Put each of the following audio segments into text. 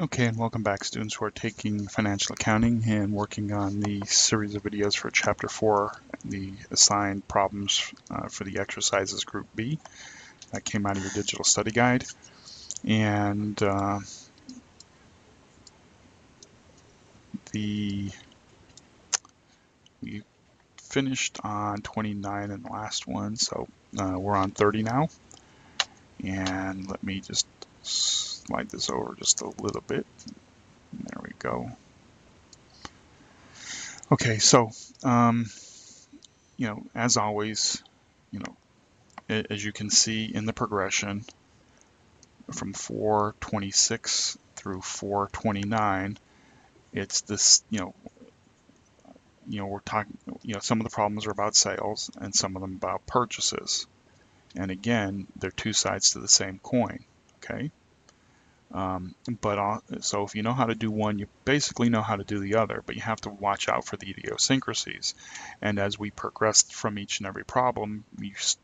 Okay, and welcome back, students who are taking financial accounting and working on the series of videos for Chapter 4, the assigned problems for the exercises Group B that came out of your digital study guide. And we finished on 29 in the last one, so we're on 30 now. And let me just slide this over just a little bit. There we go. Okay, so as always, as you can see in the progression from 426 through 429, it's this, we're talking, some of the problems are about sales and some of them about purchases. And again, they're two sides to the same coin, okay? So if you know how to do one, you basically know how to do the other, but you have to watch out for the idiosyncrasies. And as we progress from each and every problem,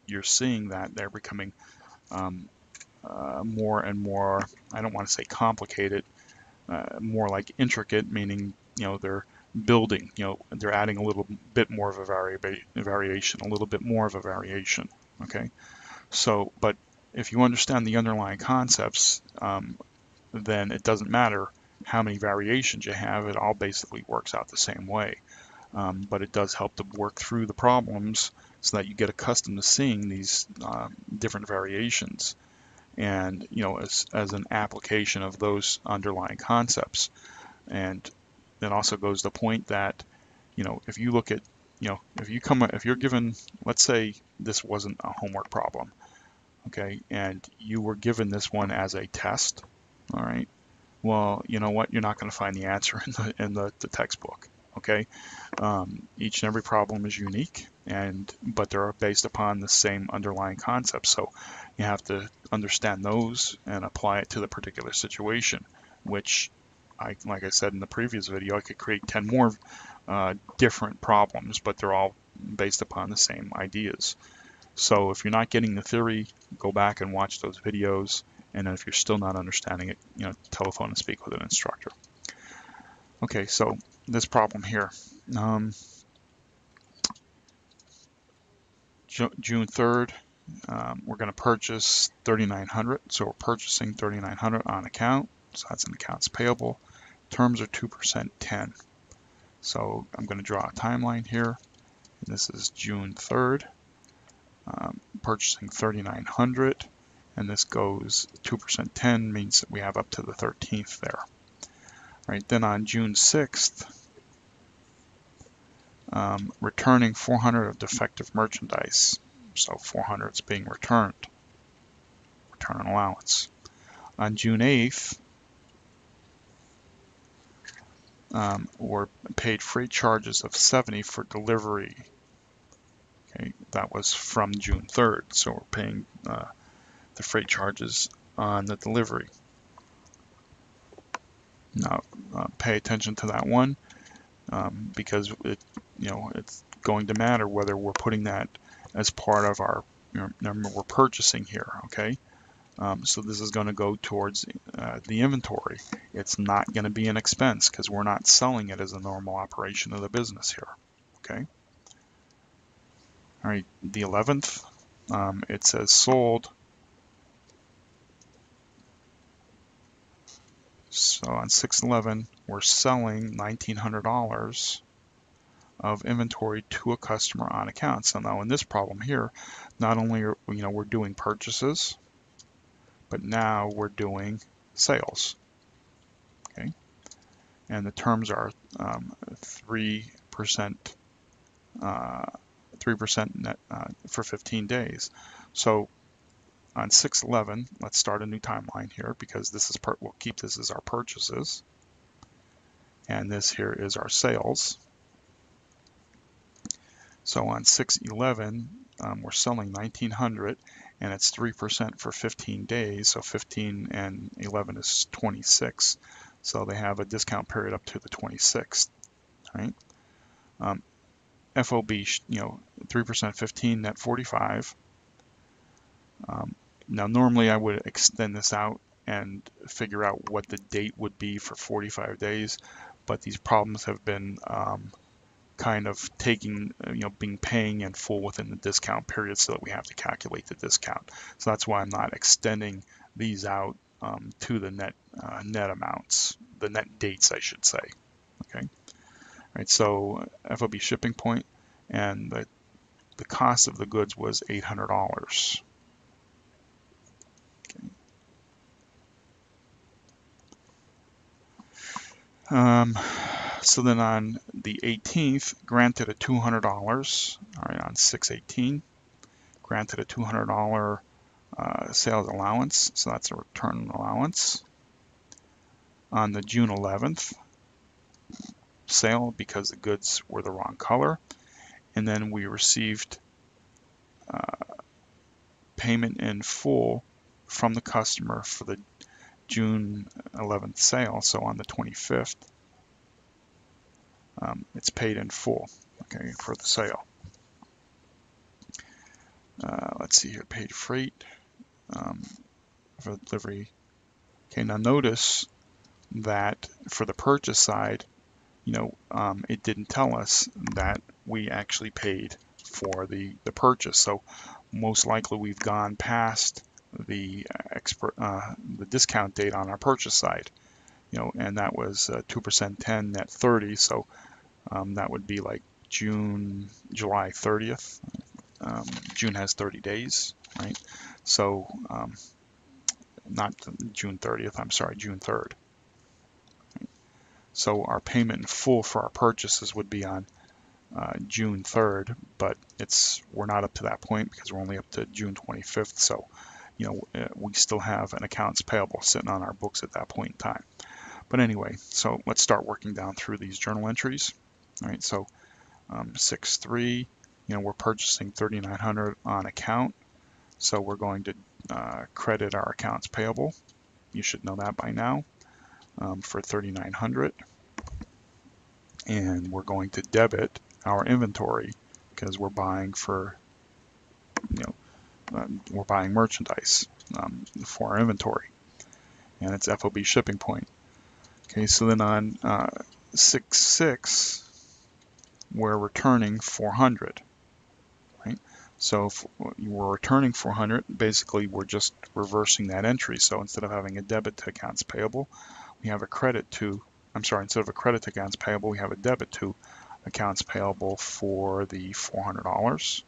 you're seeing that they're becoming more and more, I don't want to say complicated, more like intricate, meaning, they're building, they're adding a little bit more of a variation, a little bit more of a variation, okay? So, but if you understand the underlying concepts, then it doesn't matter how many variations you have, it all basically works out the same way. But it does help to work through the problems so that you get accustomed to seeing these different variations, and as an application of those underlying concepts. And it also goes to the point that if you look at if you're given, let's say this wasn't a homework problem, okay, and you were given this one as a test, all right, well, you know what, you're not going to find the answer in the textbook, okay? Each and every problem is unique, but they're based upon the same underlying concepts. So you have to understand those and apply it to the particular situation, which, like I said in the previous video, I could create 10 more different problems, but they're all based upon the same ideas. So if you're not getting the theory, go back and watch those videos. And if you're still not understanding it, telephone and speak with an instructor. Okay, so this problem here. June 3rd, we're going to purchase 3,900. So we're purchasing 3,900 on account. So that's an accounts payable. Terms are 2% 10. So I'm going to draw a timeline here. And this is June 3rd. Purchasing 3,900. And this goes 2% 10 means that we have up to the 13th there. Right, then on June 6th, returning 400 of defective merchandise. So 400 is being returned. Return on allowance. On June 8th, we're paid freight charges of 70 for delivery. Okay, that was from June 3rd, so we're paying the freight charges on the delivery. Now, pay attention to that one because it's going to matter whether we're putting that as part of our, remember, we're purchasing here, okay? So this is going to go towards the inventory. It's not going to be an expense because we're not selling it as a normal operation of the business here, okay? All right, the 11th, it says sold. So on 6/11, we're selling $1,900 of inventory to a customer on account. So now in this problem here, not only are we're doing purchases, but now we're doing sales. Okay, and the terms are 3% net for 15 days. So on 6/11, let's start a new timeline here because this is we'll keep this as our purchases, and this here is our sales. So on 6/11, we're selling 1,900, and it's 3% for 15 days. So 15 and 11 is 26. So they have a discount period up to the 26th, right? FOB, 3% 15, net 45. Now normally I would extend this out and figure out what the date would be for 45 days, but these problems have been kind of taking, being paying in full within the discount period, so that we have to calculate the discount. So that's why I'm not extending these out to the net amounts, the net dates, I should say. Okay. All right. So FOB shipping point, and the cost of the goods was $800. So then on the 18th, granted a $200, all right, on 6/18, granted a $200 sales allowance, so that's a return allowance. On the June 11th sale, because the goods were the wrong color, and then we received payment in full from the customer for the June 11th sale. So on the 25th, it's paid in full, okay, for the sale. Let's see here, paid freight for the delivery. Okay, now notice that for the purchase side, it didn't tell us that we actually paid for the purchase. So most likely we've gone past the discount date on our purchase side, and that was 2% 10 net 30. So that would be like July 30th. June has 30 days, right? So not June 30th, I'm sorry, June 3rd. So our payment in full for our purchases would be on June 3rd, but we're not up to that point because we're only up to June 25th. So, we still have an accounts payable sitting on our books at that point in time. But anyway, so let's start working down through these journal entries. All right, so 6/3, we're purchasing $3,900 on account. So we're going to credit our accounts payable. You should know that by now, for $3,900. And we're going to debit our inventory because we're buying for, we're buying merchandise for our inventory, and it's FOB shipping point. Okay, so then on 6/6, we're returning 400, right? So if we're returning 400, basically we're just reversing that entry. So instead of having a debit to accounts payable, we have a credit to, instead of a credit to accounts payable, we have a debit to accounts payable for the $400,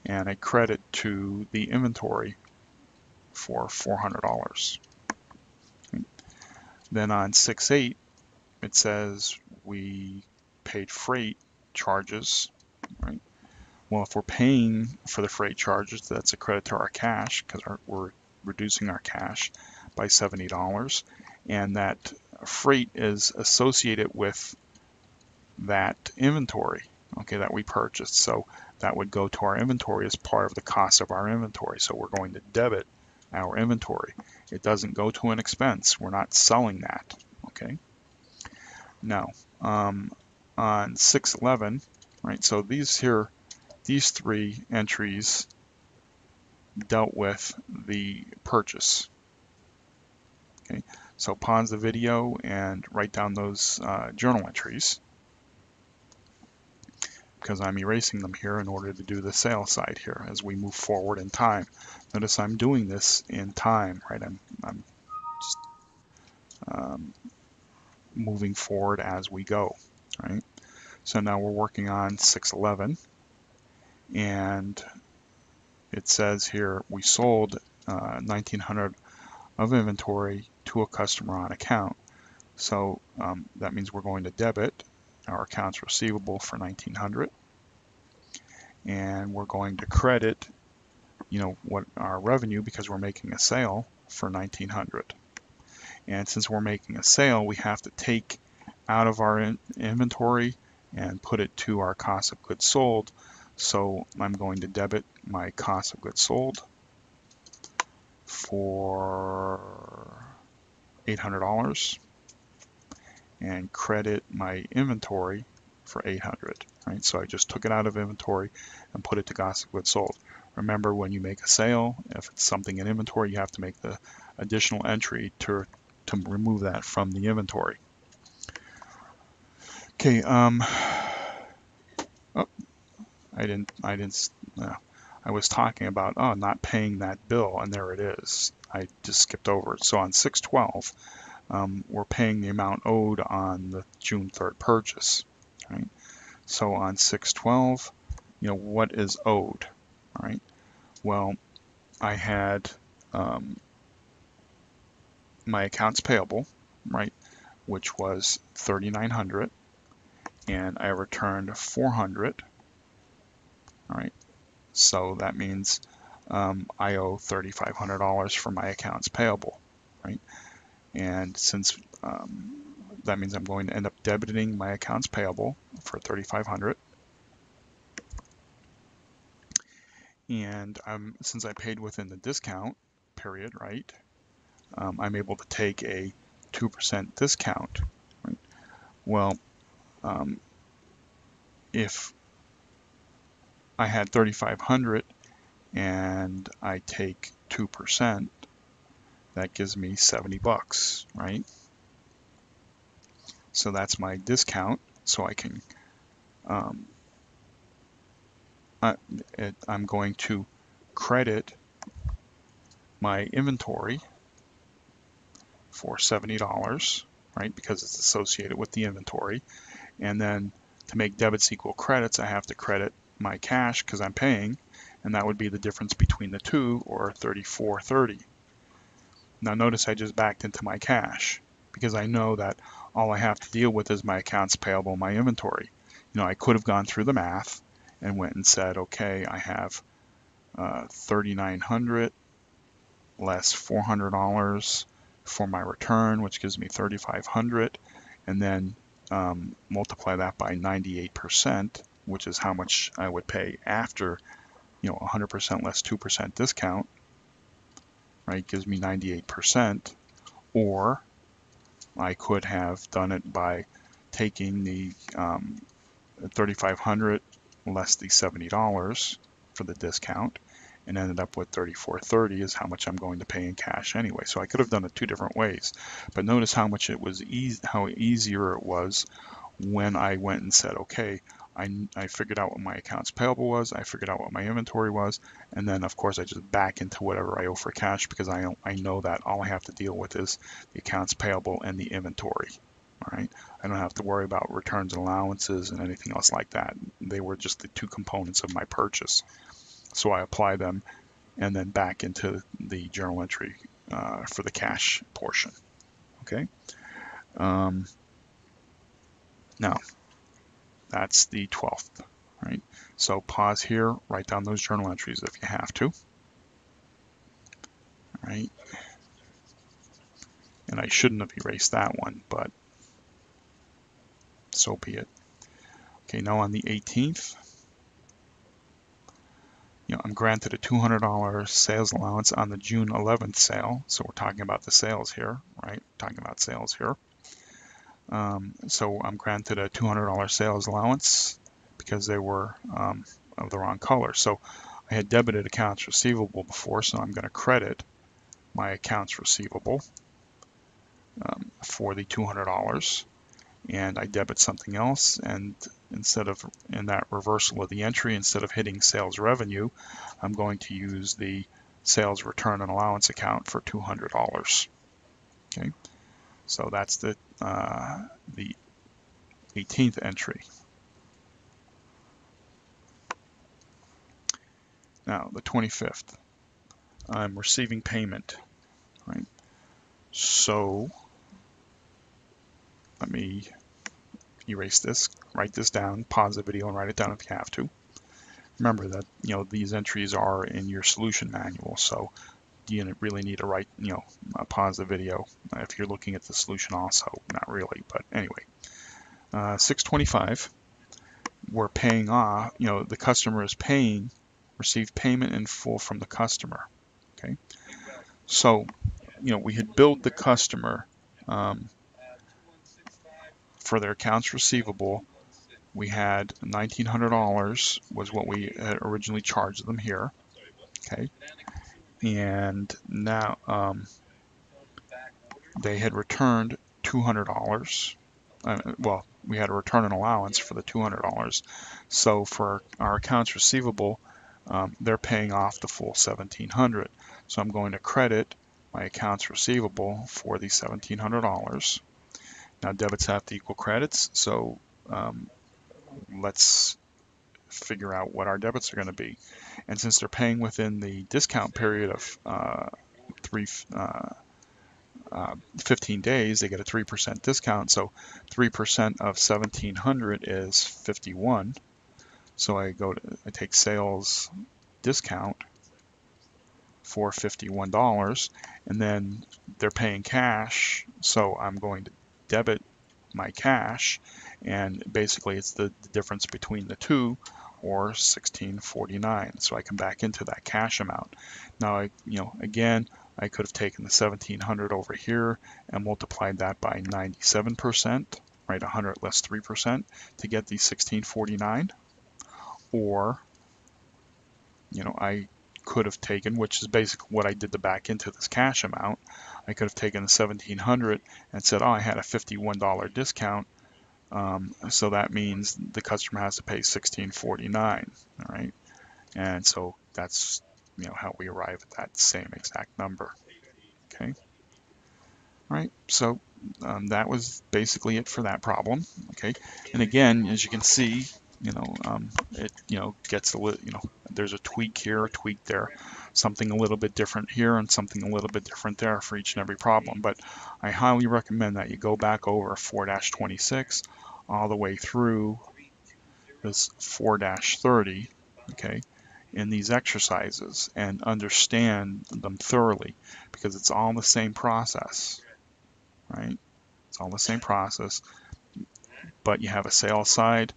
and a credit to the inventory for $400. Okay. Then on 6/8, it says we paid freight charges, right? Well, if we're paying for the freight charges, that's a credit to our cash because we're reducing our cash by $70, and that freight is associated with that inventory, okay, that we purchased. So that would go to our inventory as part of the cost of our inventory. So we're going to debit our inventory. It doesn't go to an expense. We're not selling that, okay? Now, on 6/11, right, so these three entries dealt with the purchase. Okay, so pause the video and write down those journal entries, because I'm erasing them here in order to do the sales side here as we move forward in time. Notice I'm doing this in time, right? I'm just moving forward as we go, right? So now we're working on 6/11, and it says here we sold 1,900 of inventory to a customer on account. So that means we're going to debit our accounts receivable for 1,900, and we're going to credit, what our revenue, because we're making a sale, for 1,900. And since we're making a sale, we have to take out of our inventory and put it to our cost of goods sold. So I'm going to debit my cost of goods sold for $800 and credit my inventory for $800, right? So I just took it out of inventory and put it to cost of goods sold. Remember, when you make a sale, if it's something in inventory, you have to make the additional entry to remove that from the inventory. Okay, oh, I was talking about, not paying that bill, and there it is. I just skipped over it. So on 6/12, we're paying the amount owed on the June 3rd purchase, right? So on 6/12, what is owed, right? Well, I had my accounts payable, right, which was $3,900, and I returned $400, all right? So that means I owe $3,500 for my accounts payable, right? And since that means I'm going to end up debiting my accounts payable for $3,500. And since I paid within the discount period, right, I'm able to take a 2% discount, right? Well, if I had $3,500 and I take 2%, that gives me $70, right? So that's my discount. So I can, I'm going to credit my inventory for $70, right? Because it's associated with the inventory. And then to make debits equal credits, I have to credit my cash because I'm paying, and that would be the difference between the two, or $34.30. Now notice I just backed into my cash because I know that all I have to deal with is my accounts payable and my inventory. I could have gone through the math and went and said, okay, I have $3,900 less $400 for my return, which gives me $3,500, and then multiply that by 98%, which is how much I would pay after 100% less 2% discount, right? Gives me 98%. Or I could have done it by taking the $3,500 less the $70 for the discount, and ended up with $34.30 is how much I'm going to pay in cash anyway. So I could have done it two different ways, but notice how much it was how easier it was when I went and said, okay, I figured out what my accounts payable was, I figured out what my inventory was, and then of course I just back into whatever I owe for cash because I know that all I have to deal with is the accounts payable and the inventory. All right, I don't have to worry about returns and allowances and anything else like that. They were just the two components of my purchase. So I apply them and then back into the journal entry for the cash portion. Okay. Now, that's the 12th, right? So pause here, write down those journal entries if you have to. All right. And I shouldn't have erased that one, but so be it. Okay, now on the 18th, I'm granted a $200 sales allowance on the June 11th sale. So we're talking about the sales here, right? Talking about sales here. So I'm granted a $200 sales allowance because they were of the wrong color. So I had debited accounts receivable before, so I'm going to credit my accounts receivable for the $200, and I debit something else, and instead of, in that reversal of the entry, instead of hitting sales revenue, I'm going to use the sales return and allowance account for $200. Okay, so that's the 18th entry. Now the 25th, I'm receiving payment, right? So let me erase this, write this down, pause the video and write it down if you have to. Remember that these entries are in your solution manual, so you really need to write, pause the video if you're looking at the solution also. Not really, but anyway. 625, we're paying off, the customer is paying, received payment in full from the customer. Okay, so we had billed the customer for their accounts receivable. We had $1,900 was what we had originally charged them here. Okay, and now they had returned $200. Well, we had to return an allowance for the $200. So for our accounts receivable, they're paying off the full $1,700. So I'm going to credit my accounts receivable for the $1,700. Now debits have to equal credits, so let's figure out what our debits are going to be. And since they're paying within the discount period of 15 days, they get a 3% discount. So 3% of 1,700 is 51. So I take sales discount for $51, and then they're paying cash, so I'm going to debit my cash, and basically it's the difference between the two, or $1,649. So I come back into that cash amount. Now, again, I could have taken the 1,700 over here and multiplied that by 97%, right? 100 less 3% to get the 1,649, or I could have taken, which is basically what I did to back into this cash amount. I could have taken the 1,700 and said, oh, I had a $51 discount, so that means the customer has to pay $1,649. All right, and so that's how we arrive at that same exact number. Okay, all right, so that was basically it for that problem. Okay, and again, as you can see, it gets a little, there's a tweak here, a tweak there, something a little bit different here, and something a little bit different there for each and every problem. But I highly recommend that you go back over 4-26 all the way through this 4-30, okay, in these exercises, and understand them thoroughly, because it's all the same process, right? It's all the same process, but you have a sales side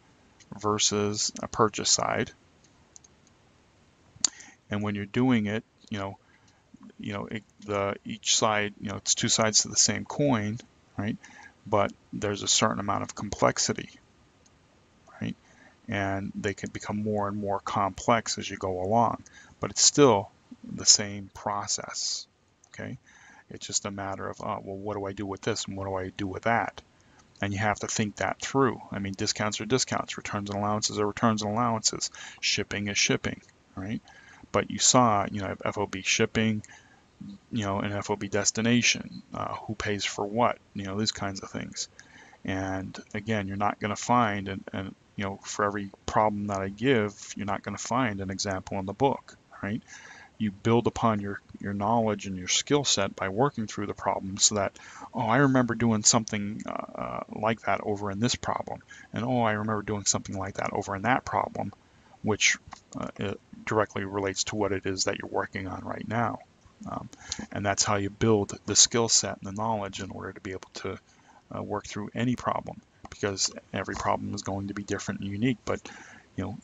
versus a purchase side. And when you're doing it, each side, it's two sides to the same coin, right? But there's a certain amount of complexity, right? And they can become more and more complex as you go along, but it's still the same process, okay? It's just a matter of, well, what do I do with this and what do I do with that? And you have to think that through. I mean, discounts are discounts, returns and allowances are returns and allowances, shipping is shipping, right? But you saw, FOB shipping, an FOB destination, who pays for what, these kinds of things. And again, you're not going to find, and for every problem that I give, you're not going to find an example in the book, right? You build upon your knowledge and your skill set by working through the problem, so that, oh, I remember doing something like that over in this problem, and oh, I remember doing something like that over in that problem, which it directly relates to what it is that you're working on right now. And that's how you build the skill set and the knowledge in order to be able to work through any problem, because every problem is going to be different and unique. But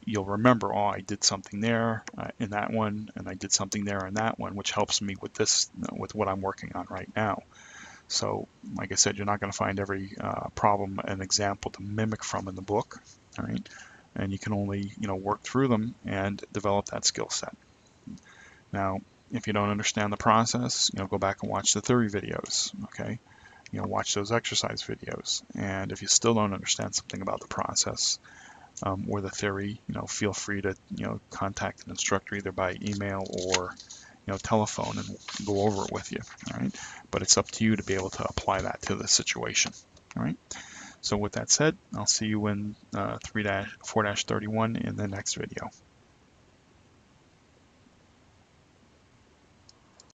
you'll remember, oh, I did something there in that one, and I did something there in that one, which helps me with this, with what I'm working on right now. So, like I said, you're not going to find every problem an example to mimic from in the book, all right? And you can only, work through them and develop that skill set. Now, if you don't understand the process, go back and watch the theory videos, okay? Watch those exercise videos. And if you still don't understand something about the process or the theory, feel free to, contact an instructor either by email or, telephone, and go over it with you, all right? But it's up to you to be able to apply that to the situation, all right? So with that said, I'll see you in 4-31 in the next video.